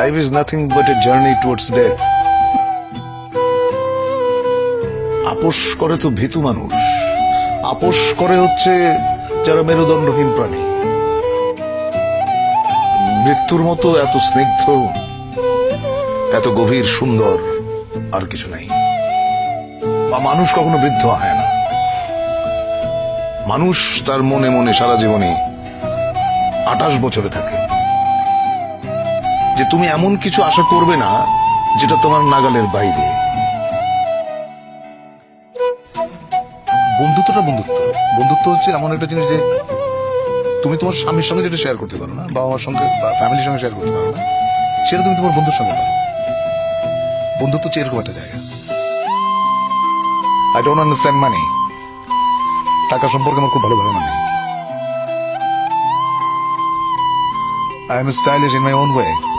Life is nothing but a journey towards death. আপোষ করে তো ভীতু মানুষ, আপোষ করে হচ্ছে যারা মেরুদণ্ডহীন প্রাণী। মৃত্যুর মতো এত স্নিগ্ধ, এত গভীর সুন্দর আর কিছু নাই। বা মানুষ কখনো বৃদ্ধ হয় না। মানুষ তার মনে মনে সারা জীবনে 28 বছরে থাকে। যে তুমি এমন কিছু আশা করবে না যেটা তোমার নাগালের বাইরে। বন্ধুত্বটা বন্ধুত্ব হচ্ছে এমন একটা জিনিস যে তুমি তোমার স্বামীর সঙ্গে যেটা শেয়ার করতে পারো না, বাবা মার সঙ্গে বা ফ্যামিলির সঙ্গে শেয়ার করতে পারো না, সেটা তুমি তোমার বন্ধুর সঙ্গে পারো। বন্ধুত্ব হচ্ছে এরকম একটা জায়গা। আই ডোন্ট আন্ডারস্ট্যান্ড মানি। টাকা সম্পর্কে আমার খুব ভালো ধারণা নেই। I am stylish in my own way.